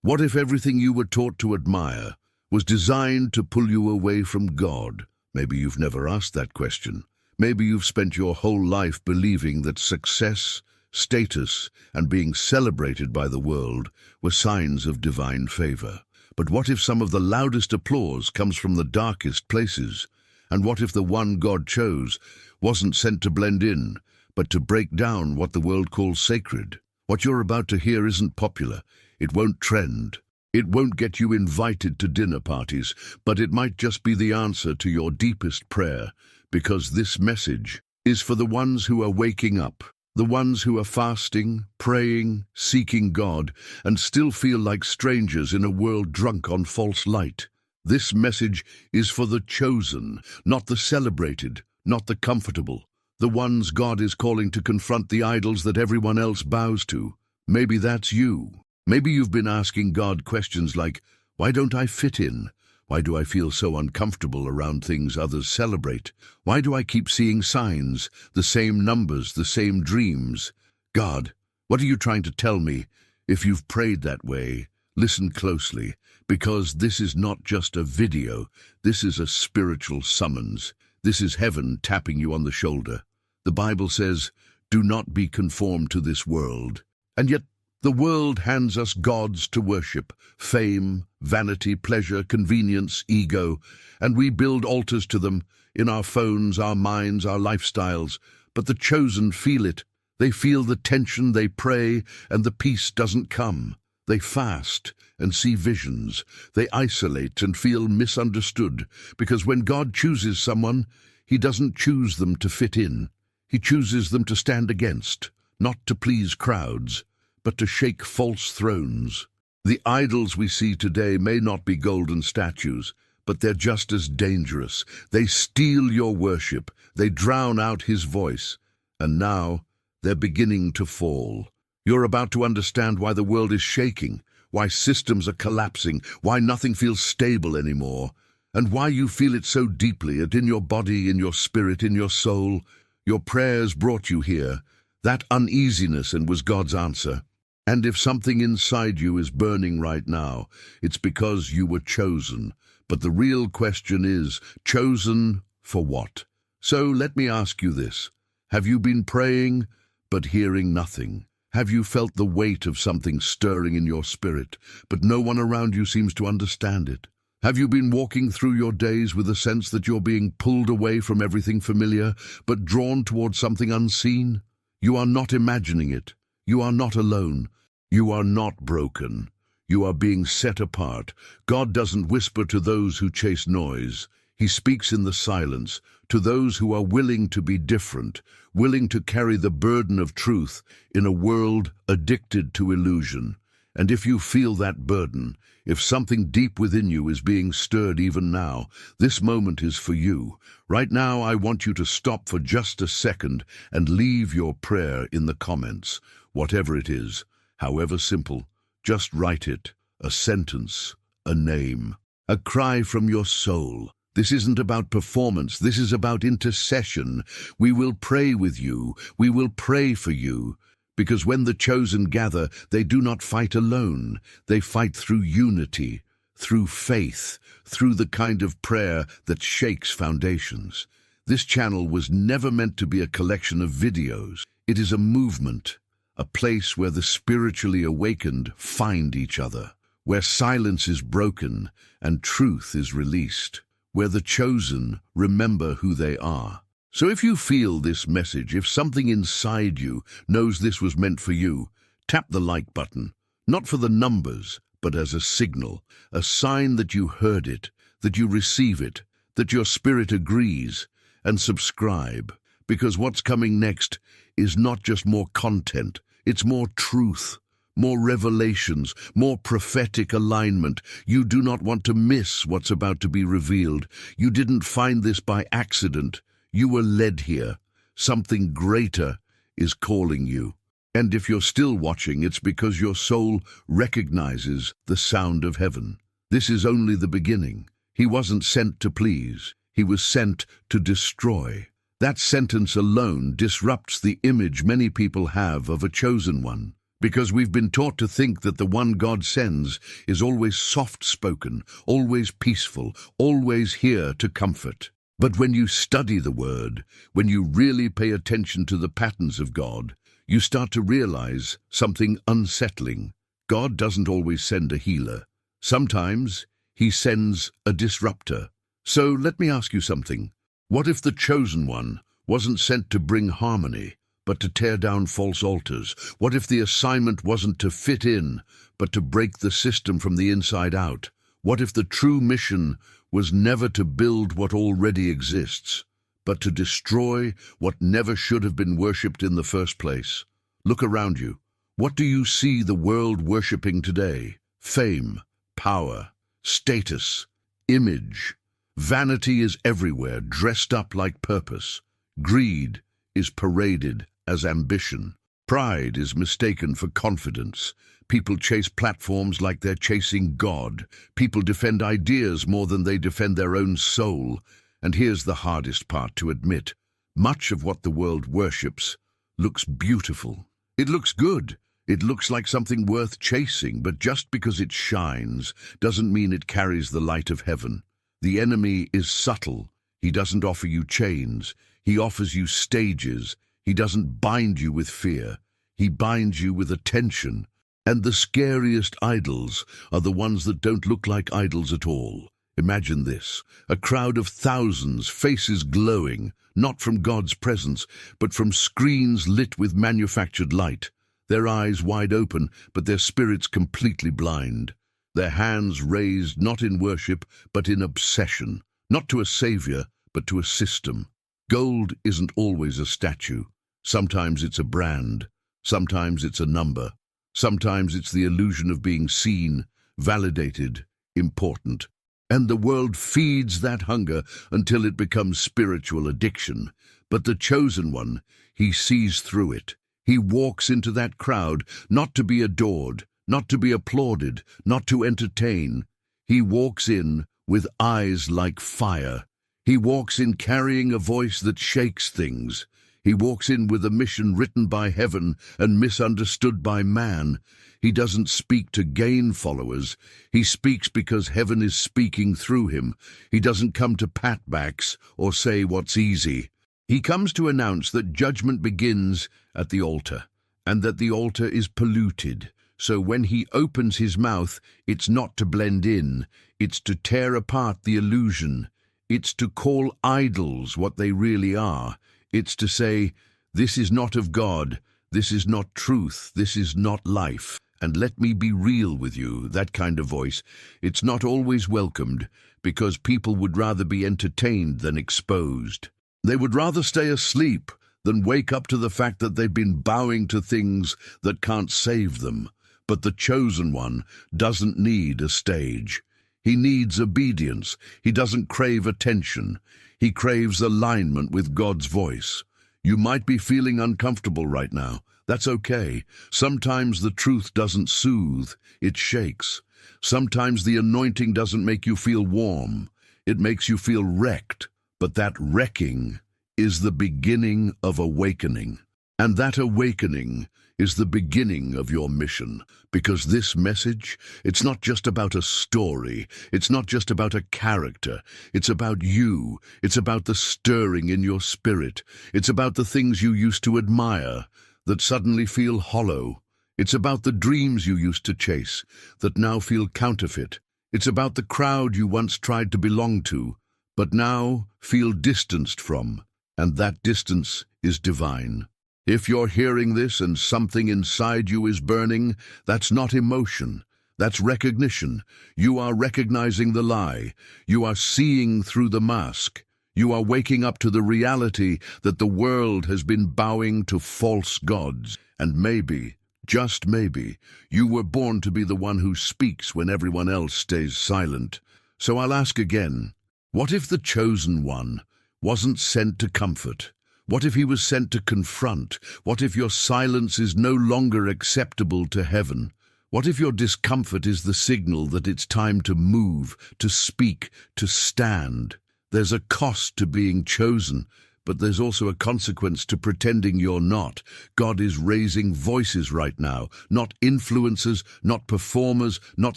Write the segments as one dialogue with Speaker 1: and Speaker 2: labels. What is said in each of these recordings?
Speaker 1: What if everything you were taught to admire was designed to pull you away from God? Maybe you've never asked that question. Maybe you've spent your whole life believing that success, status, and being celebrated by the world were signs of divine favor. But what if some of the loudest applause comes from the darkest places? And what if the one God chose wasn't sent to blend in, but to break down what the world calls sacred? What you're about to hear isn't popular. It won't trend. It won't get you invited to dinner parties, but it might just be the answer to your deepest prayer, because this message is for the ones who are waking up, the ones who are fasting, praying, seeking God, and still feel like strangers in a world drunk on false light. This message is for the chosen, not the celebrated, not the comfortable, the ones God is calling to confront the idols that everyone else bows to. Maybe that's you. Maybe you've been asking God questions like, why don't I fit in? Why do I feel so uncomfortable around things others celebrate? Why do I keep seeing signs, the same numbers, the same dreams? God, what are you trying to tell me? If you've prayed that way, listen closely, because this is not just a video. This is a spiritual summons. This is heaven tapping you on the shoulder. The Bible says, do not be conformed to this world. And yet, the world hands us gods to worship, fame, vanity, pleasure, convenience, ego, and we build altars to them in our phones, our minds, our lifestyles. But the chosen feel it. They feel the tension, they pray, and the peace doesn't come. They fast and see visions. They isolate and feel misunderstood, because when God chooses someone, He doesn't choose them to fit in. He chooses them to stand against, not to please crowds, but to shake false thrones. The idols we see today may not be golden statues, but they're just as dangerous. They steal your worship. They drown out His voice. And now they're beginning to fall. You're about to understand why the world is shaking, why systems are collapsing, why nothing feels stable anymore, and why you feel it so deeply, and in your body, in your spirit, in your soul. Your prayers brought you here, that uneasiness, and was God's answer. And if something inside you is burning right now, it's because you were chosen. But the real question is, chosen for what? So let me ask you this. Have you been praying, but hearing nothing? Have you felt the weight of something stirring in your spirit, but no one around you seems to understand it? Have you been walking through your days with a sense that you're being pulled away from everything familiar, but drawn toward something unseen? You are not imagining it. You are not alone. You are not broken. You are being set apart. God doesn't whisper to those who chase noise. He speaks in the silence, to those who are willing to be different, willing to carry the burden of truth in a world addicted to illusion. And if you feel that burden, if something deep within you is being stirred even now, this moment is for you. Right now, I want you to stop for just a second and leave your prayer in the comments. Whatever it is, however simple, just write it. A sentence, a name, a cry from your soul. This isn't about performance. This is about intercession. We will pray with you. We will pray for you. Because when the chosen gather, they do not fight alone. They fight through unity, through faith, through the kind of prayer that shakes foundations. This channel was never meant to be a collection of videos. It is a movement, a place where the spiritually awakened find each other, where silence is broken and truth is released, where the chosen remember who they are. So if you feel this message, if something inside you knows this was meant for you, tap the like button, not for the numbers, but as a signal, a sign that you heard it, that you receive it, that your spirit agrees, and subscribe, because what's coming next is not just more content, it's more truth, more revelations, more prophetic alignment. You do not want to miss what's about to be revealed. You didn't find this by accident. You were led here. Something greater is calling you. And if you're still watching, it's because your soul recognizes the sound of heaven. This is only the beginning. He wasn't sent to please. He was sent to destroy. That sentence alone disrupts the image many people have of a chosen one. Because we've been taught to think that the one God sends is always soft-spoken, always peaceful, always here to comfort. But when you study the Word, when you really pay attention to the patterns of God, you start to realize something unsettling. God doesn't always send a healer. Sometimes He sends a disruptor. So let me ask you something. What if the chosen one wasn't sent to bring harmony, but to tear down false altars? What if the assignment wasn't to fit in, but to break the system from the inside out? What if the true mission was never to build what already exists, but to destroy what never should have been worshipped in the first place? Look around you. What do you see the world worshipping today? Fame, power, status, image. Vanity is everywhere, dressed up like purpose. Greed is paraded as ambition. Pride is mistaken for confidence. People chase platforms like they're chasing God. People defend ideas more than they defend their own soul. And here's the hardest part to admit. Much of what the world worships looks beautiful. It looks good. It looks like something worth chasing, but just because it shines doesn't mean it carries the light of heaven. The enemy is subtle. He doesn't offer you chains. He offers you stages. He doesn't bind you with fear. He binds you with attention. And the scariest idols are the ones that don't look like idols at all. Imagine this, a crowd of thousands, faces glowing, not from God's presence, but from screens lit with manufactured light. Their eyes wide open, but their spirits completely blind. Their hands raised not in worship, but in obsession, not to a savior, but to a system. Gold isn't always a statue. Sometimes it's a brand. Sometimes it's a number. Sometimes it's the illusion of being seen, validated, important. And the world feeds that hunger until it becomes spiritual addiction. But the chosen one, he sees through it. He walks into that crowd, not to be adored, not to be applauded, not to entertain. He walks in with eyes like fire. He walks in carrying a voice that shakes things. He walks in with a mission written by heaven and misunderstood by man. He doesn't speak to gain followers. He speaks because heaven is speaking through him. He doesn't come to pat backs or say what's easy. He comes to announce that judgment begins at the altar, and that the altar is polluted. So when he opens his mouth, it's not to blend in. It's to tear apart the illusion. It's to call idols what they really are. It's to say, this is not of God, this is not truth, this is not life. And let me be real with you, that kind of voice, it's not always welcomed, because people would rather be entertained than exposed. They would rather stay asleep than wake up to the fact that they've been bowing to things that can't save them. But the chosen one doesn't need a stage. He needs obedience. He doesn't crave attention. He craves alignment with God's voice. You might be feeling uncomfortable right now. That's okay. Sometimes the truth doesn't soothe, it shakes. Sometimes the anointing doesn't make you feel warm. It makes you feel wrecked. But that wrecking is the beginning of awakening. And that awakening is the beginning of your mission. Because this message, it's not just about a story. It's not just about a character. It's about you. It's about the stirring in your spirit. It's about the things you used to admire that suddenly feel hollow. It's about the dreams you used to chase that now feel counterfeit. It's about the crowd you once tried to belong to, but now feel distanced from. And that distance is divine. If you're hearing this and something inside you is burning, that's not emotion. That's recognition. You are recognizing the lie. You are seeing through the mask. You are waking up to the reality that the world has been bowing to false gods. And maybe, just maybe, you were born to be the one who speaks when everyone else stays silent. So I'll ask again, what if the chosen one wasn't sent to comfort? What if he was sent to confront? What if your silence is no longer acceptable to heaven? What if your discomfort is the signal that it's time to move, to speak, to stand? There's a cost to being chosen, but there's also a consequence to pretending you're not. God is raising voices right now, not influencers, not performers, not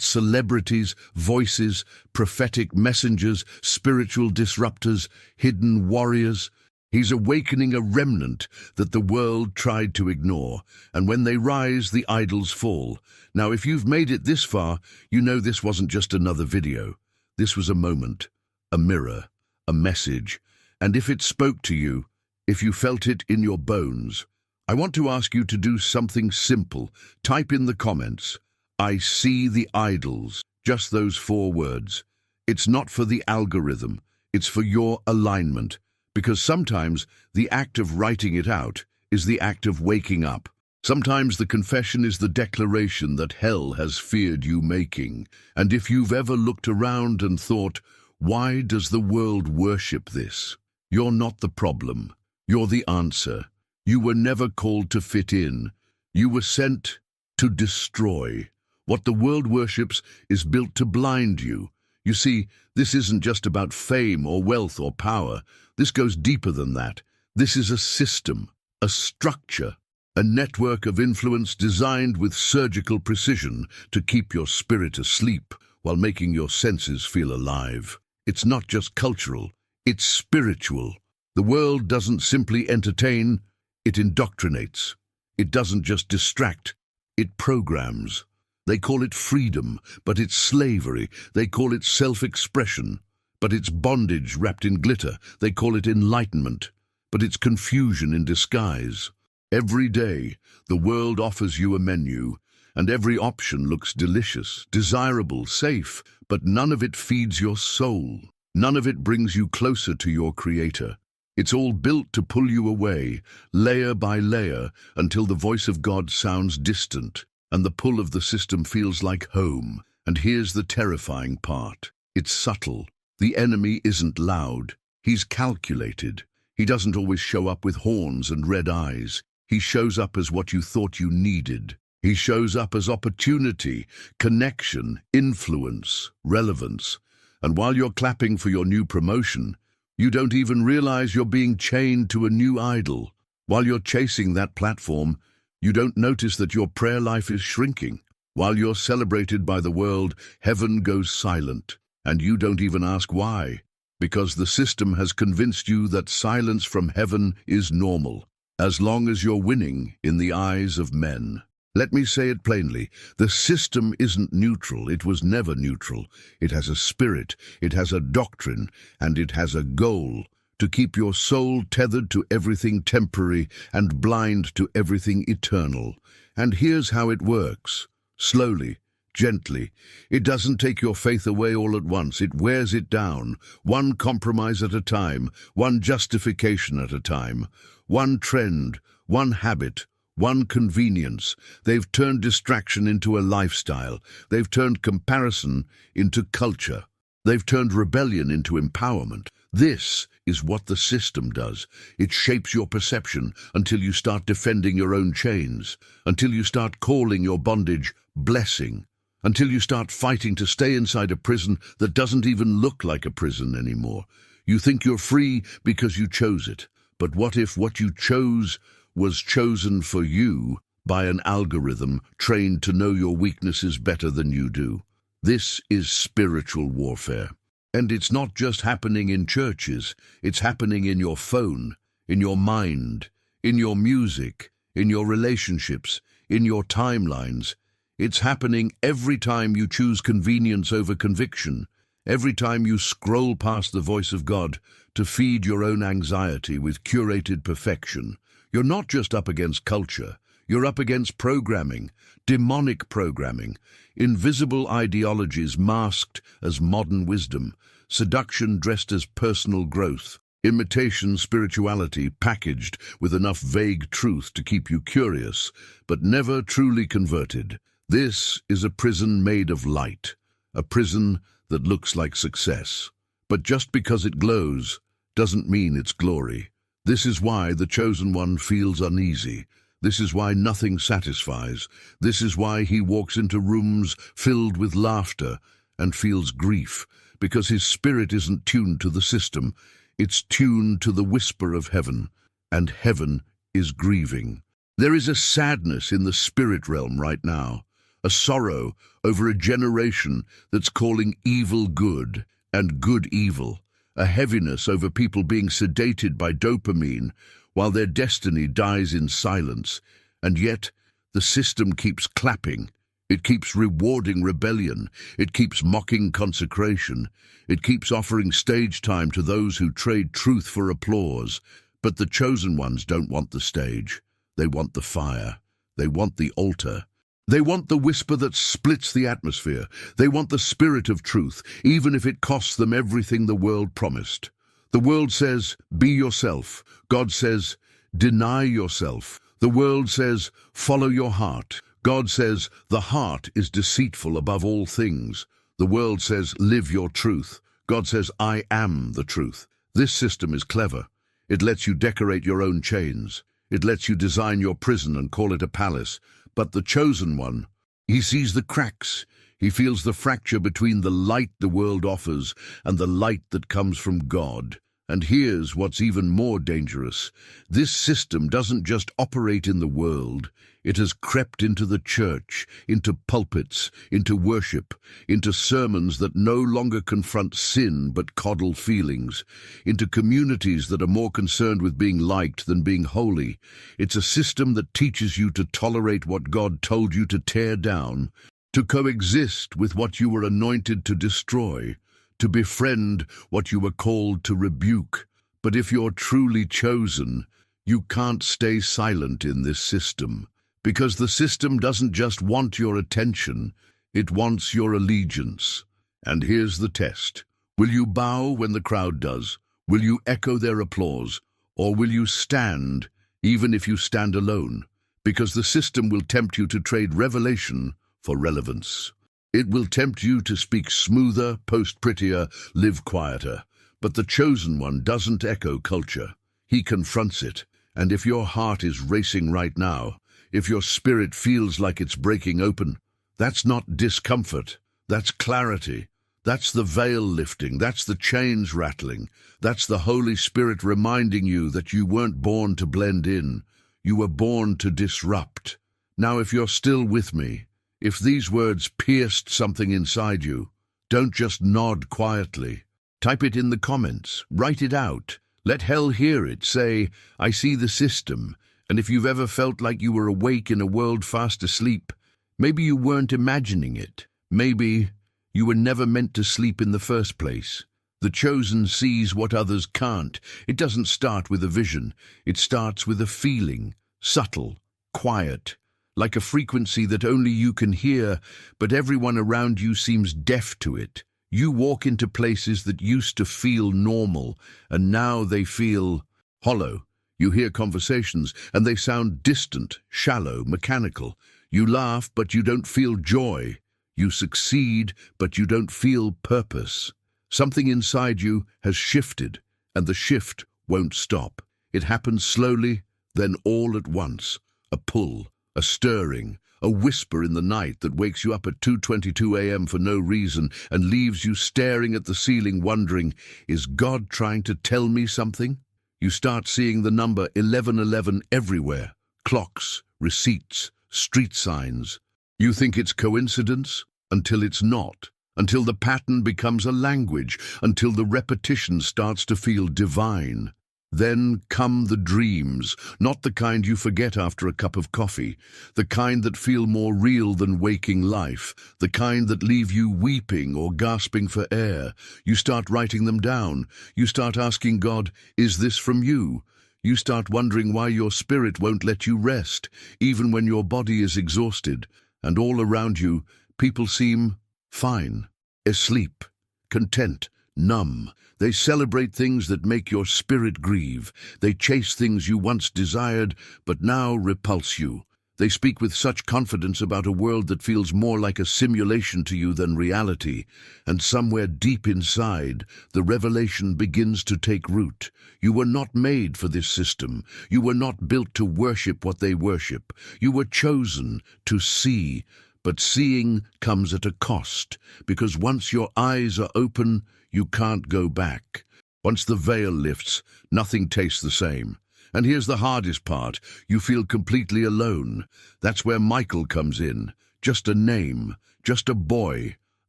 Speaker 1: celebrities, voices, prophetic messengers, spiritual disruptors, hidden warriors. He's awakening a remnant that the world tried to ignore, and when they rise, the idols fall. Now, if you've made it this far, you know this wasn't just another video. This was a moment, a mirror, a message, and if it spoke to you, if you felt it in your bones, I want to ask you to do something simple. Type in the comments, "I see the idols," just those 4 words. It's not for the algorithm, it's for your alignment. Because sometimes the act of writing it out is the act of waking up. Sometimes the confession is the declaration that hell has feared you making. And if you've ever looked around and thought, why does the world worship this? You're not the problem. You're the answer. You were never called to fit in. You were sent to destroy. What the world worships is built to blind you. You see, this isn't just about fame or wealth or power. This goes deeper than that. This is a system, a structure, a network of influence designed with surgical precision to keep your spirit asleep while making your senses feel alive. It's not just cultural, it's spiritual. The world doesn't simply entertain, it indoctrinates. It doesn't just distract, it programs. They call it freedom, but it's slavery. They call it self-expression, but it's bondage wrapped in glitter. They call it enlightenment, but it's confusion in disguise. Every day, the world offers you a menu, and every option looks delicious, desirable, safe, but none of it feeds your soul. None of it brings you closer to your Creator. It's all built to pull you away, layer by layer, until the voice of God sounds distant, and the pull of the system feels like home. And here's the terrifying part. It's subtle. The enemy isn't loud. He's calculated. He doesn't always show up with horns and red eyes. He shows up as what you thought you needed. He shows up as opportunity, connection, influence, relevance. And while you're clapping for your new promotion, you don't even realize you're being chained to a new idol. While you're chasing that platform, you don't notice that your prayer life is shrinking. While you're celebrated by the world, heaven goes silent. And you don't even ask why. Because the system has convinced you that silence from heaven is normal, as long as you're winning in the eyes of men. Let me say it plainly. The system isn't neutral. It was never neutral. It has a spirit, it has a doctrine, and it has a goal: to keep your soul tethered to everything temporary and blind to everything eternal. And here's how it works. Slowly, gently. It doesn't take your faith away all at once. It wears it down, one compromise at a time, one justification at a time, one trend, one habit, one convenience. They've turned distraction into a lifestyle. They've turned comparison into culture. They've turned rebellion into empowerment. This is what the system does. It shapes your perception until you start defending your own chains, until you start calling your bondage blessing, until you start fighting to stay inside a prison that doesn't even look like a prison anymore. You think you're free because you chose it. But what if what you chose was chosen for you by an algorithm trained to know your weaknesses better than you do? This is spiritual warfare. And it's not just happening in churches. It's happening in your phone, in your mind, in your music, in your relationships, in your timelines. It's happening every time you choose convenience over conviction, every time you scroll past the voice of God to feed your own anxiety with curated perfection. You're not just up against culture, you're up against programming, demonic programming, invisible ideologies masked as modern wisdom, seduction dressed as personal growth, imitation spirituality packaged with enough vague truth to keep you curious, but never truly converted. This is a prison made of light, a prison that looks like success. But just because it glows doesn't mean it's glory. This is why the chosen one feels uneasy. This is why nothing satisfies. This is why he walks into rooms filled with laughter and feels grief, because his spirit isn't tuned to the system. It's tuned to the whisper of heaven, and heaven is grieving. There is a sadness in the spirit realm right now, a sorrow over a generation that's calling evil good and good evil, a heaviness over people being sedated by dopamine while their destiny dies in silence. And yet, the system keeps clapping. It keeps rewarding rebellion. It keeps mocking consecration. It keeps offering stage time to those who trade truth for applause. But the chosen ones don't want the stage. They want the fire. They want the altar. They want the whisper that splits the atmosphere. They want the spirit of truth, even if it costs them everything the world promised. The world says, be yourself. God says, deny yourself. The world says, follow your heart. God says, the heart is deceitful above all things. The world says, live your truth. God says, I am the truth. This system is clever. It lets you decorate your own chains. It lets you design your prison and call it a palace. But the chosen one, he sees the cracks. He feels the fracture between the light the world offers and the light that comes from God. And here's what's even more dangerous. This system doesn't just operate in the world. It has crept into the church, into pulpits, into worship, into sermons that no longer confront sin but coddle feelings, into communities that are more concerned with being liked than being holy. It's a system that teaches you to tolerate what God told you to tear down, to coexist with what you were anointed to destroy, to befriend what you were called to rebuke. But if you're truly chosen, you can't stay silent in this system, because the system doesn't just want your attention, it wants your allegiance. And here's the test. Will you bow when the crowd does? Will you echo their applause? Or will you stand, even if you stand alone? Because the system will tempt you to trade revelation for relevance. It will tempt you to speak smoother, post prettier, live quieter. But the chosen one doesn't echo culture. He confronts it. And if your heart is racing right now, if your spirit feels like it's breaking open, that's not discomfort. That's clarity. That's the veil lifting. That's the chains rattling. That's the Holy Spirit reminding you that you weren't born to blend in. You were born to disrupt. Now, if you're still with me, if these words pierced something inside you, don't just nod quietly. Type it in the comments. Write it out. Let hell hear it. Say, I see the system. And if you've ever felt like you were awake in a world fast asleep, maybe you weren't imagining it. Maybe you were never meant to sleep in the first place. The chosen sees what others can't. It doesn't start with a vision. It starts with a feeling, subtle, quiet, like a frequency that only you can hear, but everyone around you seems deaf to it. You walk into places that used to feel normal, and now they feel hollow. You hear conversations, and they sound distant, shallow, mechanical. You laugh, but you don't feel joy. You succeed, but you don't feel purpose. Something inside you has shifted, and the shift won't stop. It happens slowly, then all at once. A pull, a stirring, a whisper in the night that wakes you up at 2:22 a.m. for no reason and leaves you staring at the ceiling wondering, is God trying to tell me something? You start seeing the number 1111 everywhere. Clocks, receipts, street signs. You think it's coincidence until it's not. Until the pattern becomes a language. Until the repetition starts to feel divine. Then come the dreams, not the kind you forget after a cup of coffee, the kind that feel more real than waking life, the kind that leave you weeping or gasping for air. You start writing them down. You start asking God, is this from you? You start wondering why your spirit won't let you rest, even when your body is exhausted. And all around you, people seem fine, asleep, content, numb. They celebrate things that make your spirit grieve. They chase things you once desired, but now repulse you. They speak with such confidence about a world that feels more like a simulation to you than reality. And somewhere deep inside, the revelation begins to take root. You were not made for this system. You were not built to worship what they worship. You were chosen to see. But seeing comes at a cost, because once your eyes are open, you can't go back. Once the veil lifts, nothing tastes the same. And here's the hardest part. You feel completely alone. That's where Michael comes in. Just a name, just a boy.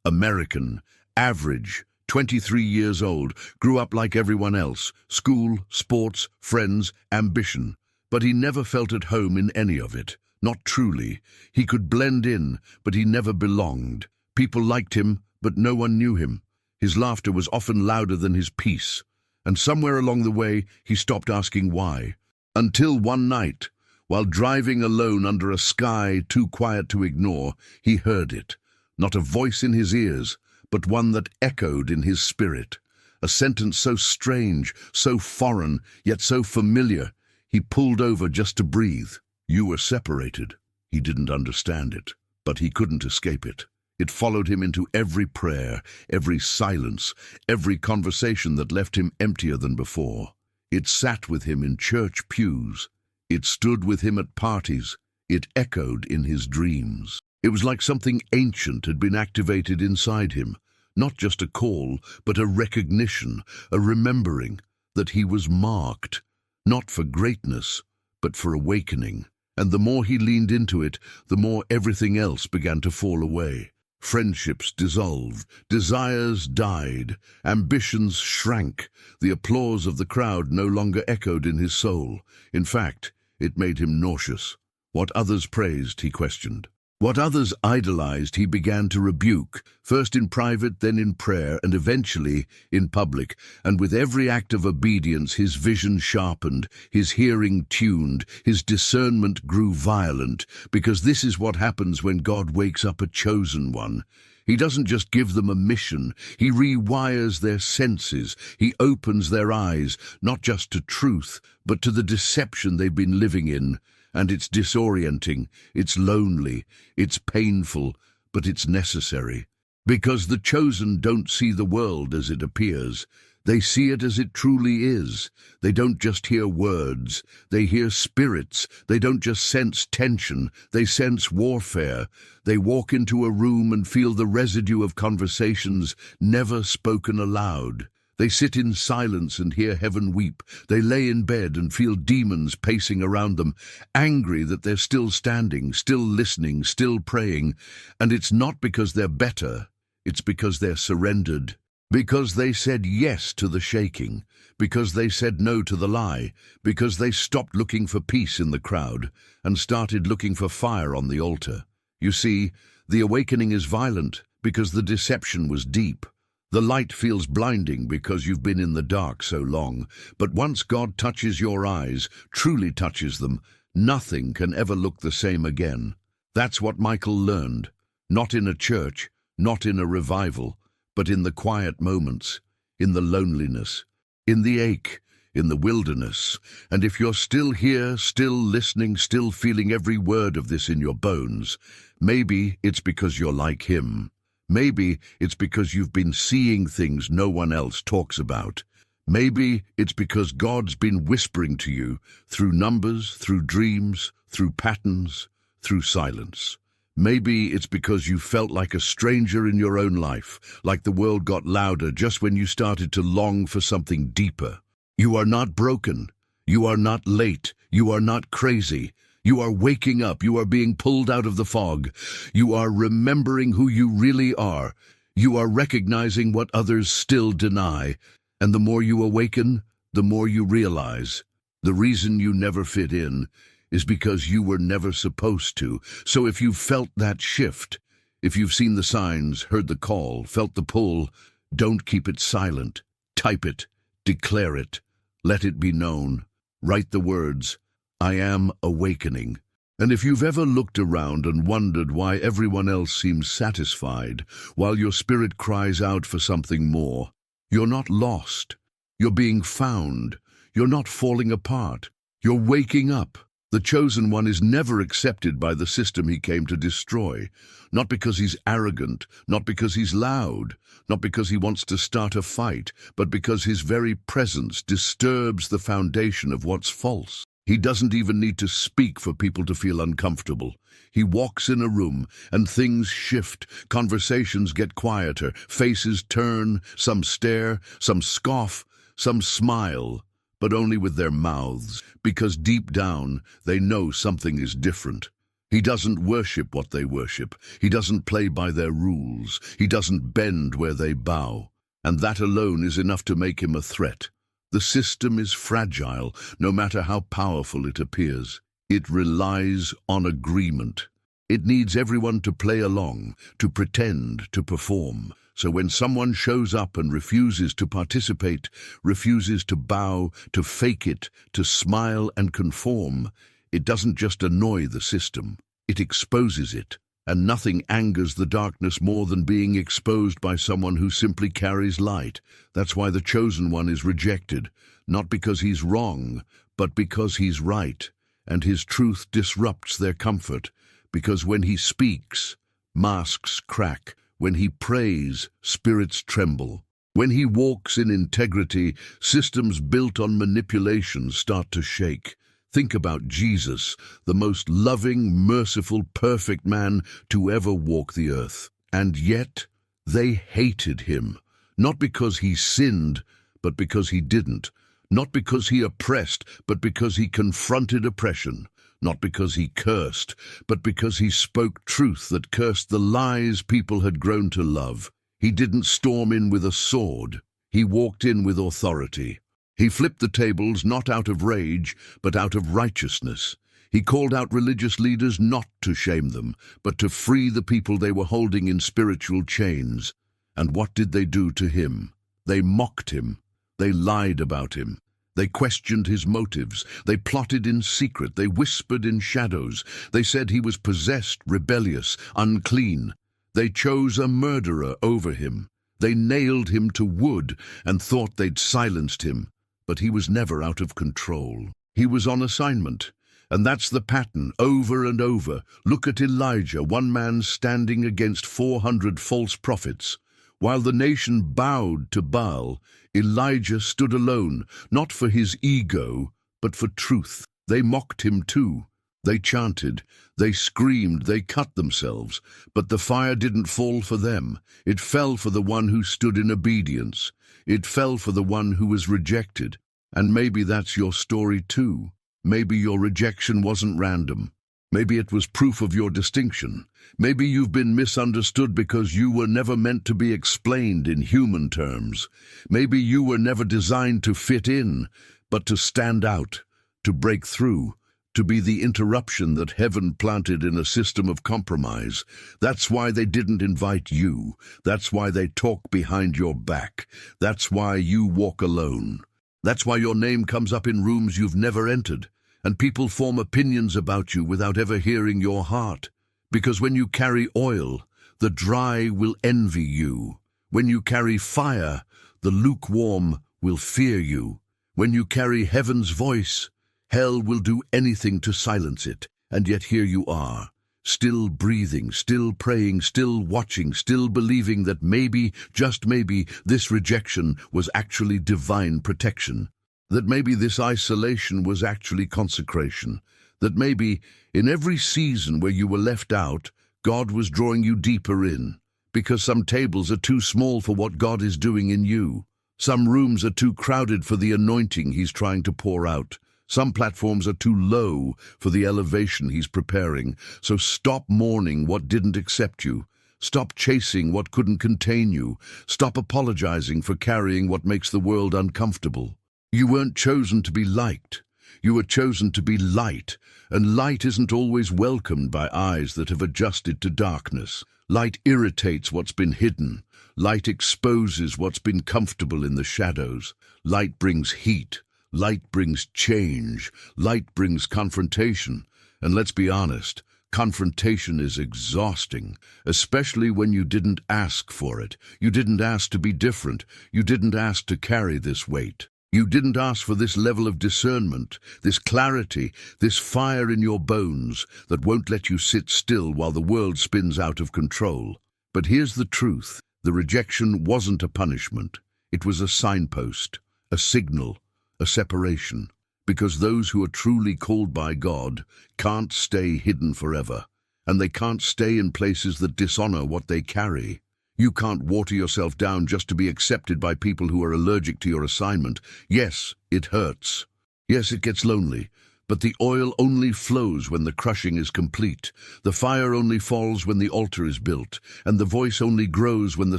Speaker 1: American, average, 23 years old, grew up like everyone else. School, sports, friends, ambition. But he never felt at home in any of it. Not truly. He could blend in, but he never belonged. People liked him, but no one knew him. His laughter was often louder than his peace. And somewhere along the way, he stopped asking why. Until one night, while driving alone under a sky too quiet to ignore, he heard it. Not a voice in his ears, but one that echoed in his spirit. A sentence so strange, so foreign, yet so familiar. He pulled over just to breathe. You were separated. He didn't understand it, but he couldn't escape it. It followed him into every prayer, every silence, every conversation that left him emptier than before. It sat with him in church pews. It stood with him at parties. It echoed in his dreams. It was like something ancient had been activated inside him. Not just a call, but a recognition, a remembering that he was marked, not for greatness, but for awakening. And the more he leaned into it, the more everything else began to fall away. Friendships dissolved, desires died, ambitions shrank. The applause of the crowd no longer echoed in his soul. In fact, it made him nauseous. What others praised, he questioned. What others idolized, he began to rebuke, first in private, then in prayer, and eventually in public. And with every act of obedience, his vision sharpened, his hearing tuned, his discernment grew violent, because this is what happens when God wakes up a chosen one. He doesn't just give them a mission, he rewires their senses, he opens their eyes, not just to truth, but to the deception they've been living in. And it's disorienting, it's lonely, it's painful, but it's necessary. Because the chosen don't see the world as it appears. They see it as it truly is. They don't just hear words, they hear spirits. They don't just sense tension, they sense warfare. They walk into a room and feel the residue of conversations never spoken aloud. They sit in silence and hear heaven weep. They lay in bed and feel demons pacing around them, angry that they're still standing, still listening, still praying. And it's not because they're better, it's because they're surrendered. Because they said yes to the shaking. Because they said no to the lie. Because they stopped looking for peace in the crowd and started looking for fire on the altar. You see, the awakening is violent because the deception was deep. The light feels blinding because you've been in the dark so long, but once God touches your eyes, truly touches them, nothing can ever look the same again. That's what Michael learned, not in a church, not in a revival, but in the quiet moments, in the loneliness, in the ache, in the wilderness. And if you're still here, still listening, still feeling every word of this in your bones, maybe it's because you're like him. Maybe it's because you've been seeing things no one else talks about. Maybe it's because God's been whispering to you through numbers, through dreams, through patterns, through silence. Maybe it's because you felt like a stranger in your own life, like the world got louder just when you started to long for something deeper. You are not broken. You are not late. You are not crazy. You are waking up. You are being pulled out of the fog. You are remembering who you really are. You are recognizing what others still deny. And the more you awaken, the more you realize. The reason you never fit in is because you were never supposed to. So if you've felt that shift, if you've seen the signs, heard the call, felt the pull, don't keep it silent. Type it. Declare it. Let it be known. Write the words, I am awakening. And if you've ever looked around and wondered why everyone else seems satisfied, while your spirit cries out for something more, you're not lost. You're being found. You're not falling apart. You're waking up. The chosen one is never accepted by the system he came to destroy. Not because he's arrogant, not because he's loud, not because he wants to start a fight, but because his very presence disturbs the foundation of what's false. He doesn't even need to speak for people to feel uncomfortable. He walks in a room and things shift, conversations get quieter, faces turn, some stare, some scoff, Some smile, but only with their mouths, because deep down they know something is different. He doesn't worship what they worship. He doesn't play by their rules. He doesn't bend where they bow. And that alone is enough to make him a threat. The system is fragile, no matter how powerful it appears. It relies on agreement. It needs everyone to play along, to pretend, to perform. So when someone shows up and refuses to participate, refuses to bow, to fake it, to smile and conform, it doesn't just annoy the system, it exposes it. And nothing angers the darkness more than being exposed by someone who simply carries light. That's why the chosen one is rejected, not because he's wrong, but because he's right. And his truth disrupts their comfort, because when he speaks, masks crack. When he prays, spirits tremble. When he walks in integrity, systems built on manipulation start to shake. Think about Jesus, the most loving, merciful, perfect man to ever walk the earth. And yet, they hated him, not because he sinned, but because he didn't. Not because he oppressed, but because he confronted oppression. Not because he cursed, but because he spoke truth that cursed the lies people had grown to love. He didn't storm in with a sword. He walked in with authority. He flipped the tables not out of rage, but out of righteousness. He called out religious leaders not to shame them, but to free the people they were holding in spiritual chains. And what did they do to him? They mocked him. They lied about him. They questioned his motives. They plotted in secret. They whispered in shadows. They said he was possessed, rebellious, unclean. They chose a murderer over him. They nailed him to wood and thought they'd silenced him. But he was never out of control. He was on assignment. And that's the pattern, over and over. Look at Elijah, one man standing against 400 false prophets. While the nation bowed to Baal, Elijah stood alone, not for his ego, but for truth. They mocked him too. They chanted, they screamed, they cut themselves. But the fire didn't fall for them. It fell for the one who stood in obedience. It fell for the one who was rejected. And maybe that's your story too. Maybe your rejection wasn't random. Maybe it was proof of your distinction. Maybe you've been misunderstood because you were never meant to be explained in human terms. Maybe you were never designed to fit in, but to stand out, to break through, to be the interruption that heaven planted in a system of compromise. That's why they didn't invite you. That's why they talk behind your back. That's why you walk alone. That's why your name comes up in rooms you've never entered, and people form opinions about you without ever hearing your heart. Because when you carry oil, the dry will envy you. When you carry fire, the lukewarm will fear you. When you carry heaven's voice, hell will do anything to silence it. And yet here you are, still breathing, still praying, still watching, still believing that maybe, just maybe, this rejection was actually divine protection. That maybe this isolation was actually consecration. That maybe, in every season where you were left out, God was drawing you deeper in. Because some tables are too small for what God is doing in you. Some rooms are too crowded for the anointing He's trying to pour out. Some platforms are too low for the elevation He's preparing. So stop mourning what didn't accept you. Stop chasing what couldn't contain you. Stop apologizing for carrying what makes the world uncomfortable. You weren't chosen to be liked. You were chosen to be light, and light isn't always welcomed by eyes that have adjusted to darkness. Light irritates what's been hidden. Light exposes what's been comfortable in the shadows. Light brings heat. Light brings change. Light brings confrontation. And let's be honest, confrontation is exhausting, especially when you didn't ask for it. You didn't ask to be different. You didn't ask to carry this weight. You didn't ask for this level of discernment, this clarity, this fire in your bones that won't let you sit still while the world spins out of control. But here's the truth. The rejection wasn't a punishment. It was a signpost, a signal, a separation. Because those who are truly called by God can't stay hidden forever, and they can't stay in places that dishonor what they carry. You can't water yourself down just to be accepted by people who are allergic to your assignment. Yes, it hurts. Yes, it gets lonely. But the oil only flows when the crushing is complete. The fire only falls when the altar is built. And the voice only grows when the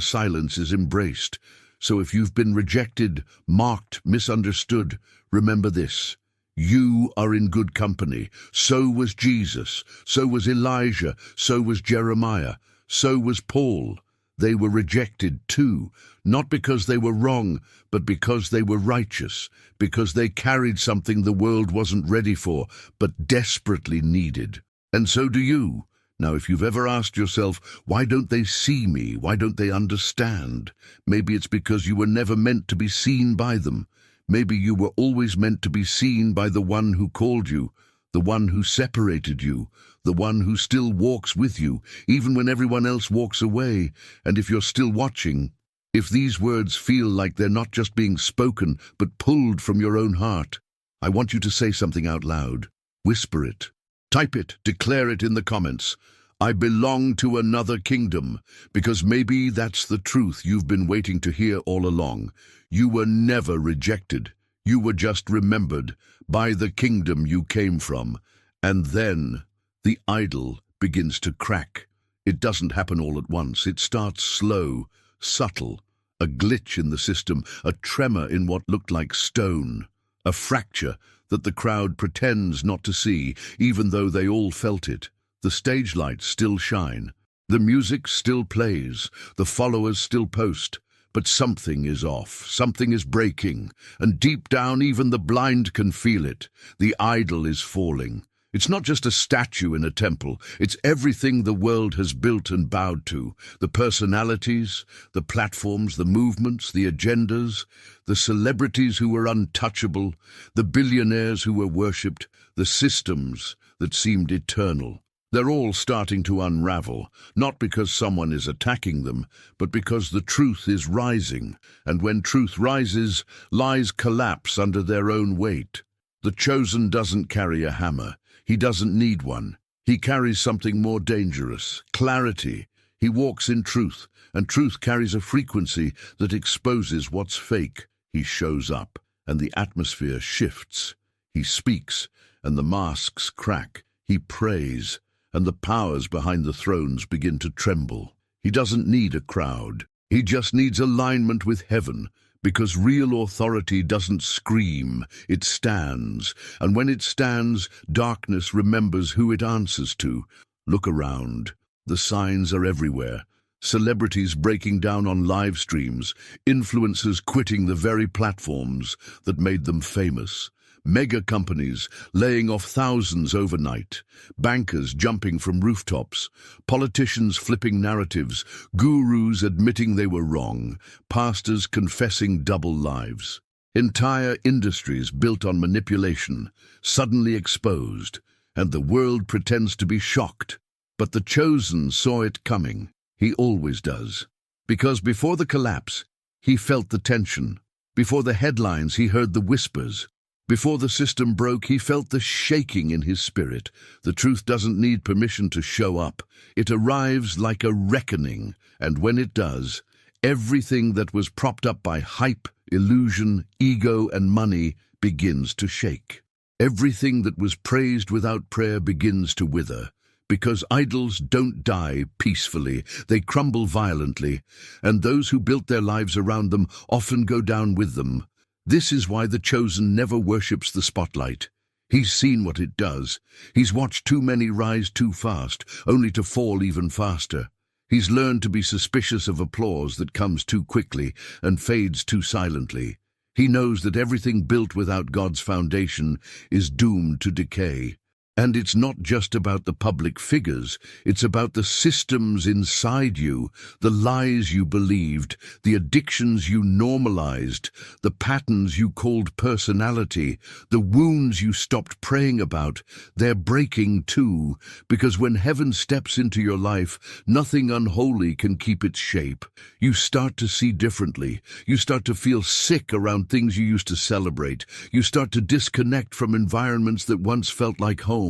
Speaker 1: silence is embraced. So if you've been rejected, mocked, misunderstood, remember this. You are in good company. So was Jesus. So was Elijah. So was Jeremiah. So was Paul. They were rejected too, not because they were wrong, but because they were righteous, because they carried something the world wasn't ready for, but desperately needed. And so do you. Now, if you've ever asked yourself, why don't they see me? Why don't they understand? Maybe it's because you were never meant to be seen by them. Maybe you were always meant to be seen by the one who called you, the one who separated you, the one who still walks with you, even when everyone else walks away. And if you're still watching, if these words feel like they're not just being spoken, but pulled from your own heart, I want you to say something out loud. Whisper it. Type it. Declare it in the comments. I belong to another kingdom, because maybe that's the truth you've been waiting to hear all along. You were never rejected. You were just remembered by the kingdom you came from. And then the idol begins to crack. It doesn't happen all at once. It starts slow, subtle, a glitch in the system, a tremor in what looked like stone, a fracture that the crowd pretends not to see, even though they all felt it. The stage lights still shine. The music still plays. The followers still post. But something is off, something is breaking, and deep down even the blind can feel it. The idol is falling. It's not just a statue in a temple, it's everything the world has built and bowed to. The personalities, the platforms, the movements, the agendas, the celebrities who were untouchable, the billionaires who were worshipped, the systems that seemed eternal. They're all starting to unravel, not because someone is attacking them, but because the truth is rising. And when truth rises, lies collapse under their own weight. The chosen doesn't carry a hammer. He doesn't need one. He carries something more dangerous, clarity. He walks in truth, and truth carries a frequency that exposes what's fake. He shows up, and the atmosphere shifts. He speaks, and the masks crack. He prays, and the powers behind the thrones begin to tremble. He doesn't need a crowd. He just needs alignment with heaven, because real authority doesn't scream, it stands. And when it stands, darkness remembers who it answers to. Look around. The signs are everywhere. Celebrities breaking down on live streams, influencers quitting the very platforms that made them famous. Mega companies laying off thousands overnight, bankers jumping from rooftops, politicians flipping narratives, gurus admitting they were wrong, pastors confessing double lives. Entire industries built on manipulation, suddenly exposed, and the world pretends to be shocked. But the chosen saw it coming. He always does. Because before the collapse, he felt the tension. Before the headlines, he heard the whispers. Before the system broke, he felt the shaking in his spirit. The truth doesn't need permission to show up. It arrives like a reckoning, and when it does, everything that was propped up by hype, illusion, ego, and money begins to shake. Everything that was praised without prayer begins to wither. Because idols don't die peacefully, they crumble violently, and those who built their lives around them often go down with them. This is why the chosen never worships the spotlight. He's seen what it does. He's watched too many rise too fast, only to fall even faster. He's learned to be suspicious of applause that comes too quickly and fades too silently. He knows that everything built without God's foundation is doomed to decay. And it's not just about the public figures, it's about the systems inside you, the lies you believed, the addictions you normalized, the patterns you called personality, the wounds you stopped praying about. They're breaking too, because when heaven steps into your life, nothing unholy can keep its shape. You start to see differently. You start to feel sick around things you used to celebrate. You start to disconnect from environments that once felt like home.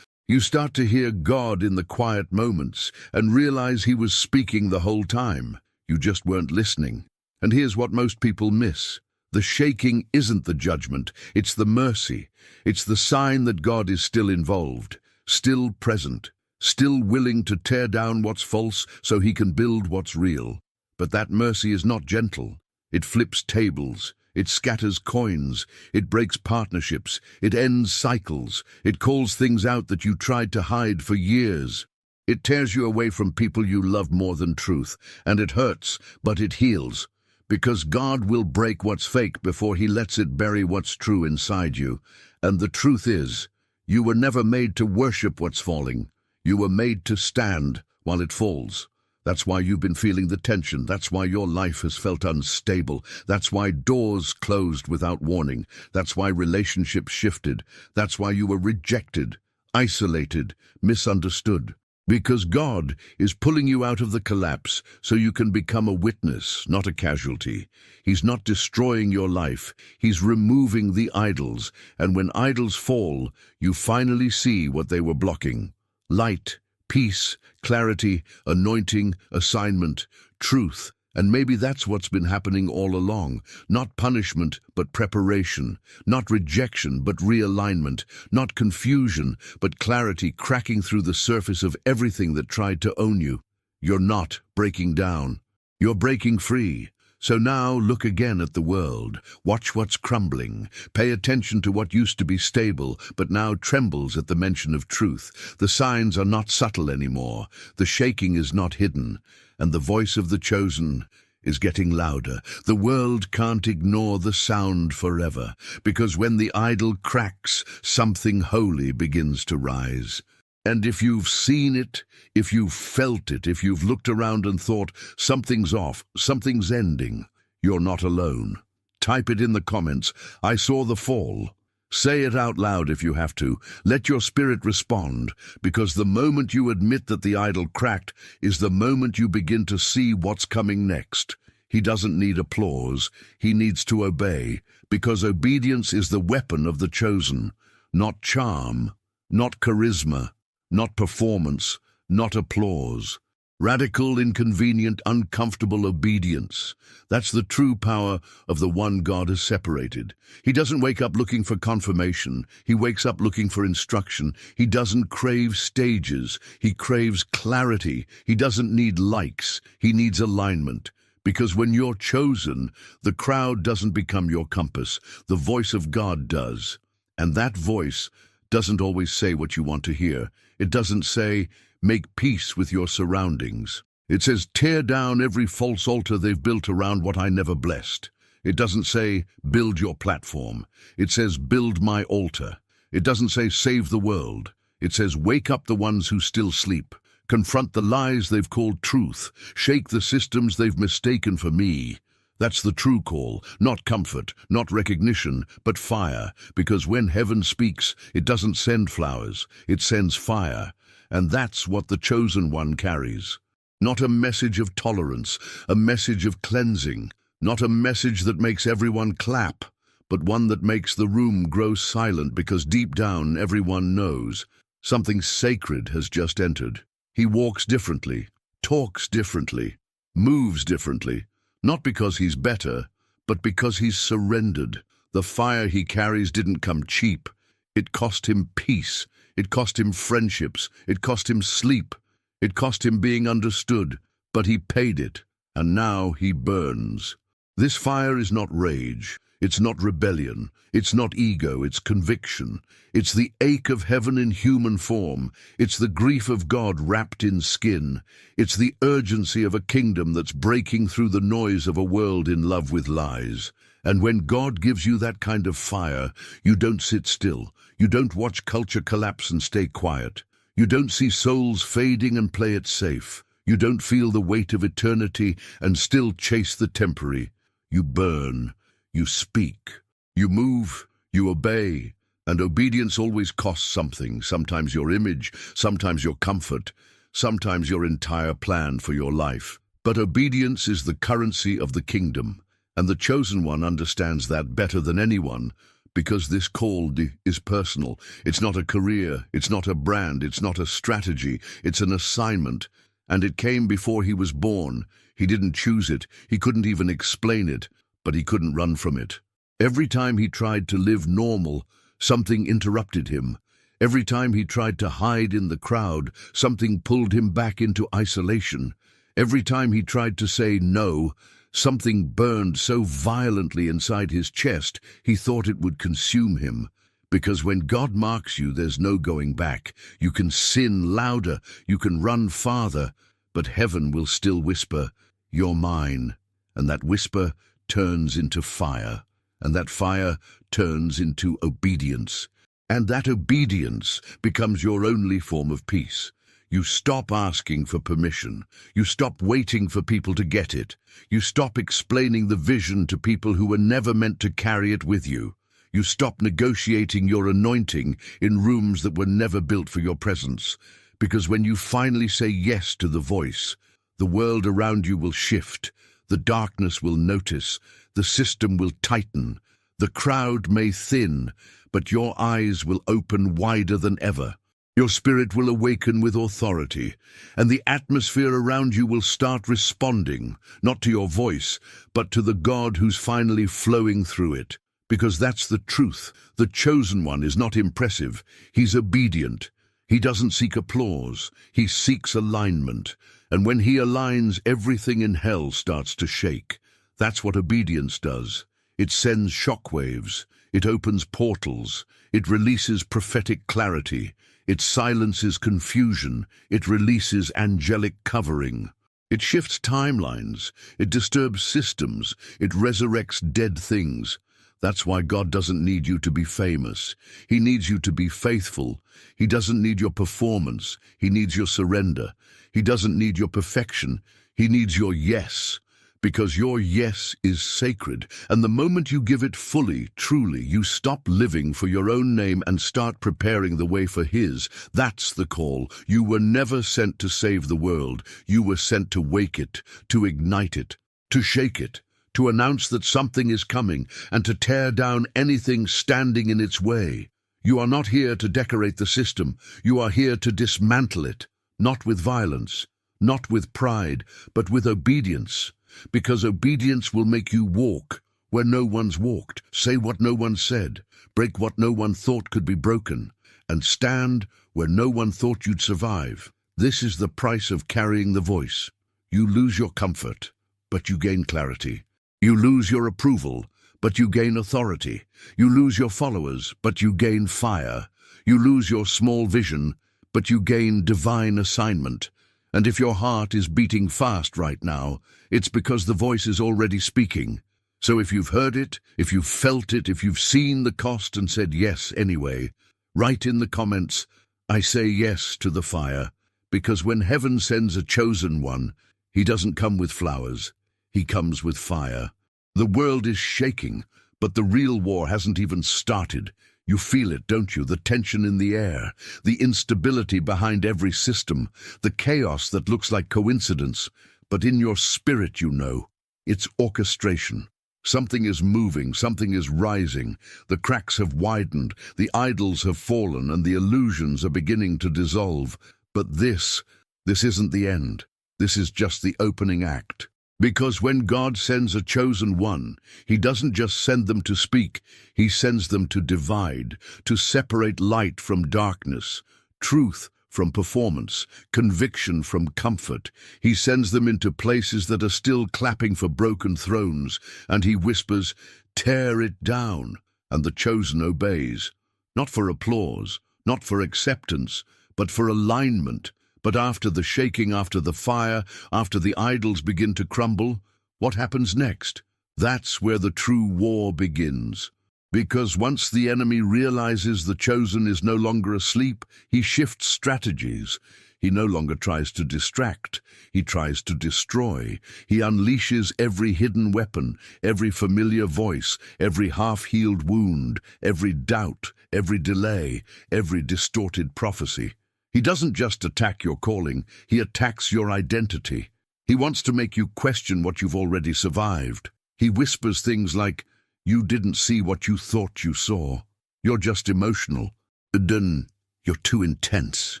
Speaker 1: You start to hear God in the quiet moments and realize He was speaking the whole time. You just weren't listening. And here's what most people miss. The shaking isn't the judgment, it's the mercy. It's the sign that God is still involved, still present, still willing to tear down what's false so he can build what's real. But that mercy is not gentle. It flips tables, it scatters coins, it breaks partnerships, it ends cycles, it calls things out that you tried to hide for years. It tears you away from people you love more than truth, and it hurts, but it heals. Because God will break what's fake before he lets it bury what's true inside you. And the truth is, you were never made to worship what's falling. You were made to stand while it falls. That's why you've been feeling the tension. That's why your life has felt unstable. That's why doors closed without warning. That's why relationships shifted. That's why you were rejected, isolated, misunderstood. Because God is pulling you out of the collapse so you can become a witness, not a casualty. He's not destroying your life. He's removing the idols. And when idols fall, you finally see what they were blocking. Light, peace, clarity, anointing, assignment, truth. And maybe that's what's been happening all along. Not punishment, but preparation. Not rejection, but realignment. Not confusion, but clarity cracking through the surface of everything that tried to own you. You're not breaking down. You're breaking free. So now look again at the world. Watch what's crumbling. Pay attention to what used to be stable, but now trembles at the mention of truth. The signs are not subtle anymore. The shaking is not hidden. And the voice of the chosen is getting louder. The world can't ignore the sound forever, because when the idol cracks, something holy begins to rise. And if you've seen it, if you've felt it, if you've looked around and thought, something's off, something's ending, you're not alone. Type it in the comments, I saw the fall. Say it out loud if you have to. Let your spirit respond, because the moment you admit that the idol cracked is the moment you begin to see what's coming next. He doesn't need applause. He needs to obey, because obedience is the weapon of the chosen. Not charm, not charisma, not performance, not applause. Radical, inconvenient, uncomfortable obedience. That's the true power of the one God has separated. He doesn't wake up looking for confirmation. He wakes up looking for instruction. He doesn't crave stages. He craves clarity. He doesn't need likes. He needs alignment. Because when you're chosen, the crowd doesn't become your compass. The voice of God does. And that voice doesn't always say what you want to hear. It doesn't say, make peace with your surroundings. It says, tear down every false altar they've built around what I never blessed. It doesn't say, build your platform. It says, build my altar. It doesn't say, save the world. It says, wake up the ones who still sleep. Confront the lies they've called truth. Shake the systems they've mistaken for me. That's the true call, not comfort, not recognition, but fire. Because when heaven speaks, it doesn't send flowers, it sends fire. And that's what the chosen one carries. Not a message of tolerance, a message of cleansing. Not a message that makes everyone clap, but one that makes the room grow silent because deep down everyone knows something sacred has just entered. He walks differently, talks differently, moves differently. Not because he's better, but because he's surrendered. The fire he carries didn't come cheap. It cost him peace. It cost him friendships. It cost him sleep. It cost him being understood. But he paid it, and now he burns. This fire is not rage. It's not rebellion. It's not ego. It's conviction. It's the ache of heaven in human form. It's the grief of God wrapped in skin. It's the urgency of a kingdom that's breaking through the noise of a world in love with lies. And when God gives you that kind of fire, you don't sit still. You don't watch culture collapse and stay quiet. You don't see souls fading and play it safe. You don't feel the weight of eternity and still chase the temporary. You burn. You speak, you move, you obey, and obedience always costs something, sometimes your image, sometimes your comfort, sometimes your entire plan for your life. But obedience is the currency of the kingdom, and the chosen one understands that better than anyone, because this call is personal. It's not a career, it's not a brand, it's not a strategy, it's an assignment, and it came before he was born. He didn't choose it, he couldn't even explain it, but he couldn't run from it. Every time he tried to live normal, something interrupted him. Every time he tried to hide in the crowd, something pulled him back into isolation. Every time he tried to say no, something burned so violently inside his chest he thought it would consume him. Because when God marks you, there's no going back. You can sin louder, you can run farther, but heaven will still whisper, "You're mine." And that whisper turns into fire, and that fire turns into obedience. And that obedience becomes your only form of peace. You stop asking for permission. You stop waiting for people to get it. You stop explaining the vision to people who were never meant to carry it with you. You stop negotiating your anointing in rooms that were never built for your presence. Because when you finally say yes to the voice, the world around you will shift. The darkness will notice. The system will tighten. The crowd may thin, but your eyes will open wider than ever. Your spirit will awaken with authority, and the atmosphere around you will start responding, not to your voice, but to the God who's finally flowing through it. Because that's the truth. The chosen one is not impressive. He's obedient. He doesn't seek applause. He seeks alignment. And when he aligns, everything in hell starts to shake. That's what obedience does. It sends shockwaves. It opens portals. It releases prophetic clarity. It silences confusion. It releases angelic covering. It shifts timelines. It disturbs systems. It resurrects dead things. That's why God doesn't need you to be famous. He needs you to be faithful. He doesn't need your performance. He needs your surrender. He doesn't need your perfection. He needs your yes. Because your yes is sacred, and the moment you give it fully, truly, you stop living for your own name and start preparing the way for His. That's the call. You were never sent to save the world. You were sent to wake it, to ignite it, to shake it, to announce that something is coming, and to tear down anything standing in its way. You are not here to decorate the system. You are here to dismantle it, not with violence, not with pride, but with obedience. Because obedience will make you walk where no one's walked, say what no one said, break what no one thought could be broken, and stand where no one thought you'd survive. This is the price of carrying the voice. You lose your comfort, but you gain clarity. You lose your approval, but you gain authority. You lose your followers, but you gain fire. You lose your small vision, but you gain divine assignment. And if your heart is beating fast right now, it's because the voice is already speaking. So if you've heard it, if you've felt it, if you've seen the cost and said yes anyway, write in the comments, "I say yes to the fire." Because when heaven sends a chosen one, he doesn't come with flowers. He comes with fire. The world is shaking, but the real war hasn't even started. You feel it, don't you? The tension in the air, the instability behind every system, the chaos that looks like coincidence. But in your spirit, you know, it's orchestration. Something is moving, something is rising. The cracks have widened, the idols have fallen, and the illusions are beginning to dissolve. But this isn't the end. This is just the opening act. Because when God sends a chosen one, He doesn't just send them to speak, He sends them to divide, to separate light from darkness, truth from performance, conviction from comfort. He sends them into places that are still clapping for broken thrones, and He whispers, "Tear it down," and the chosen obeys. Not for applause, not for acceptance, but for alignment. But after the shaking, after the fire, after the idols begin to crumble, what happens next? That's where the true war begins. Because once the enemy realizes the chosen is no longer asleep, he shifts strategies. He no longer tries to distract. He tries to destroy. He unleashes every hidden weapon, every familiar voice, every half-healed wound, every doubt, every delay, every distorted prophecy. He doesn't just attack your calling, he attacks your identity. He wants to make you question what you've already survived. He whispers things like, "You didn't see what you thought you saw. You're just emotional. Dun, you're too intense.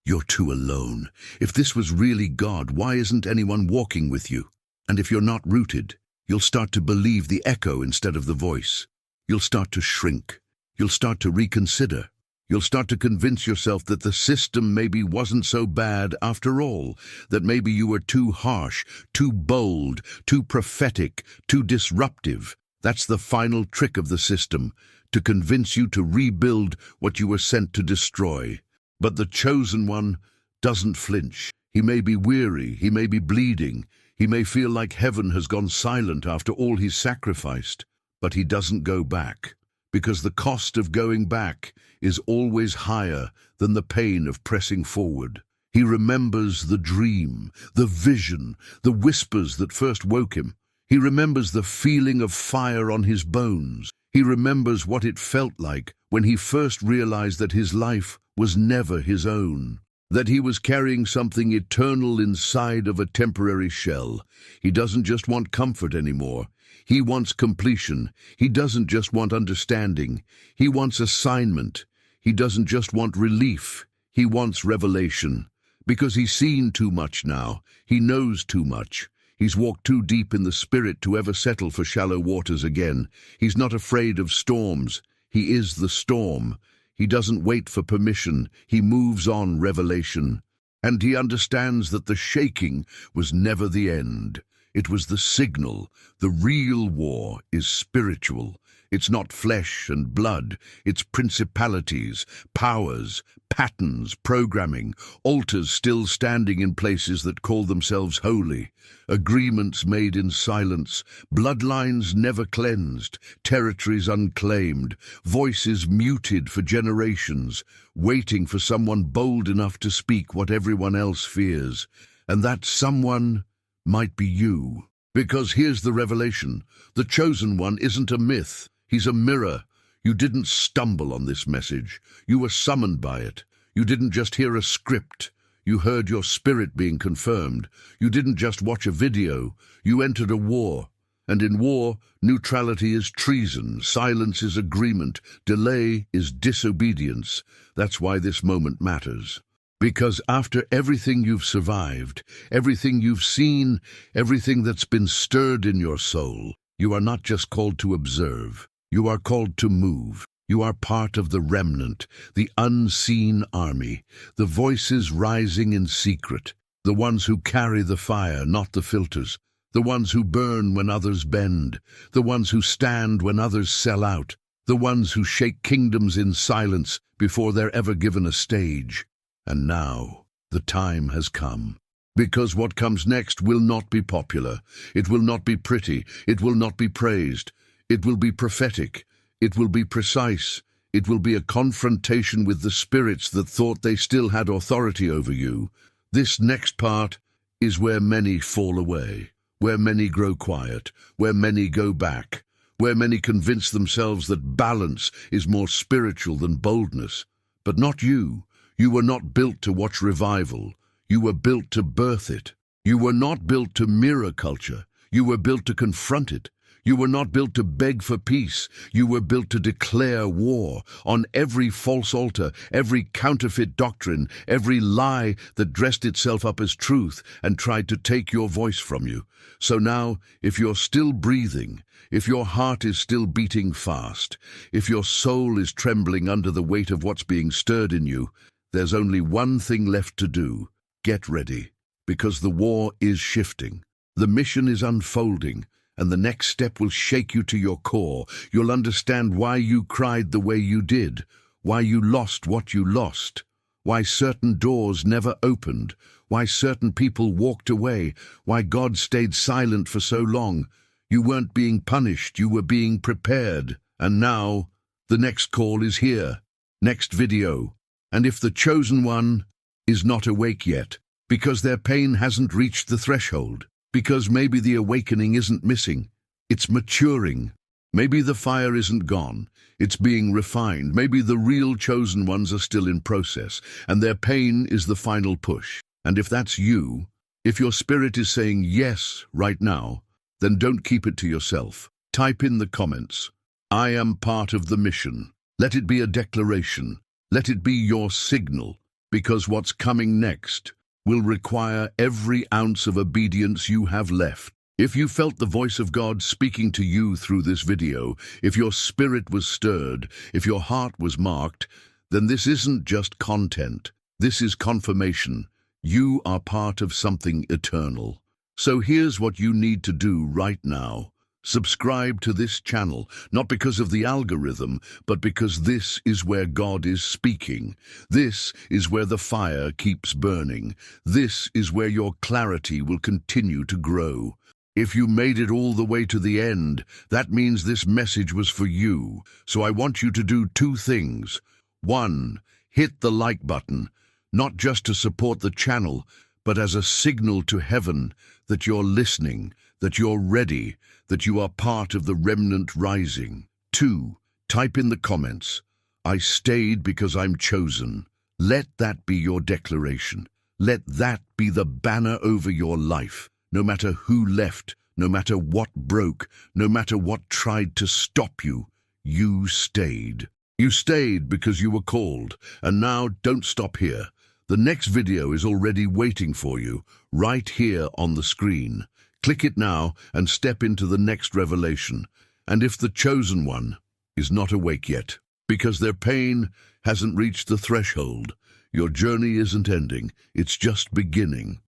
Speaker 1: You're too alone. If this was really God, why isn't anyone walking with you?" And if you're not rooted, you'll start to believe the echo instead of the voice. You'll start to shrink. You'll start to reconsider. You'll start to convince yourself that the system maybe wasn't so bad after all, that maybe you were too harsh, too bold, too prophetic, too disruptive. That's the final trick of the system, to convince you to rebuild what you were sent to destroy. But the chosen one doesn't flinch. He may be weary, he may be bleeding, he may feel like heaven has gone silent after all he's sacrificed, but he doesn't go back, because the cost of going back is always higher than the pain of pressing forward. He remembers the dream, the vision, the whispers that first woke him. He remembers the feeling of fire on his bones. He remembers what it felt like when he first realized that his life was never his own, that he was carrying something eternal inside of a temporary shell. He doesn't just want comfort anymore. He wants completion. He doesn't just want understanding. He wants assignment. He doesn't just want relief. He wants revelation. Because he's seen too much now. He knows too much. He's walked too deep in the spirit to ever settle for shallow waters again. He's not afraid of storms. He is the storm. He doesn't wait for permission. He moves on revelation. And he understands that the shaking was never the end. It was the signal. The real war is spiritual. It's not flesh and blood. It's principalities, powers, patterns, programming, altars still standing in places that call themselves holy, agreements made in silence, bloodlines never cleansed, territories unclaimed, voices muted for generations, waiting for someone bold enough to speak what everyone else fears. And that someone might be you. Because here's the revelation. The chosen one isn't a myth. He's a mirror. You didn't stumble on this message. You were summoned by it. You didn't just hear a script. You heard your spirit being confirmed. You didn't just watch a video. You entered a war. And in war, neutrality is treason, silence is agreement, delay is disobedience. That's why this moment matters. Because after everything you've survived, everything you've seen, everything that's been stirred in your soul, you are not just called to observe. You are called to move. You are part of the remnant, the unseen army, the voices rising in secret, the ones who carry the fire, not the filters, the ones who burn when others bend, the ones who stand when others sell out, the ones who shake kingdoms in silence before they're ever given a stage. And now, the time has come. Because what comes next will not be popular. It will not be pretty. It will not be praised. It will be prophetic. It will be precise. It will be a confrontation with the spirits that thought they still had authority over you. This next part is where many fall away, where many grow quiet, where many go back, where many convince themselves that balance is more spiritual than boldness. But not you. You were not built to watch revival. You were built to birth it. You were not built to mirror culture. You were built to confront it. You were not built to beg for peace. You were built to declare war on every false altar, every counterfeit doctrine, every lie that dressed itself up as truth and tried to take your voice from you. So now, if you're still breathing, if your heart is still beating fast, if your soul is trembling under the weight of what's being stirred in you, there's only one thing left to do. Get ready, because the war is shifting. The mission is unfolding, and the next step will shake you to your core. You'll understand why you cried the way you did, why you lost what you lost, why certain doors never opened, why certain people walked away, why God stayed silent for so long. You weren't being punished, you were being prepared. And now, the next call is here. Next video. And if the chosen one is not awake yet, because their pain hasn't reached the threshold, because maybe the awakening isn't missing, it's maturing. Maybe the fire isn't gone, it's being refined. Maybe the real chosen ones are still in process, and their pain is the final push. And if that's you, if your spirit is saying yes right now, then don't keep it to yourself. Type in the comments, "I am part of the mission." Let it be a declaration. Let it be your signal, because what's coming next will require every ounce of obedience you have left. If you felt the voice of God speaking to you through this video, if your spirit was stirred, if your heart was marked, then this isn't just content. This is confirmation. You are part of something eternal. So here's what you need to do right now. Subscribe to this channel, not because of the algorithm, but because this is where God is speaking. This is where the fire keeps burning. This is where your clarity will continue to grow. If you made it all the way to the end, that means this message was for you. So I want you to do two things. One, hit the like button, not just to support the channel, but as a signal to heaven that you're listening, that you're ready, that you are part of the remnant rising. Two, type in the comments, "I stayed because I'm chosen." Let that be your declaration. Let that be the banner over your life. No matter who left, no matter what broke, no matter what tried to stop you, you stayed. You stayed because you were called, and now don't stop here. The next video is already waiting for you, right here on the screen. Click it now and step into the next revelation. And if the chosen one is not awake yet, because their pain hasn't reached the threshold, your journey isn't ending, it's just beginning.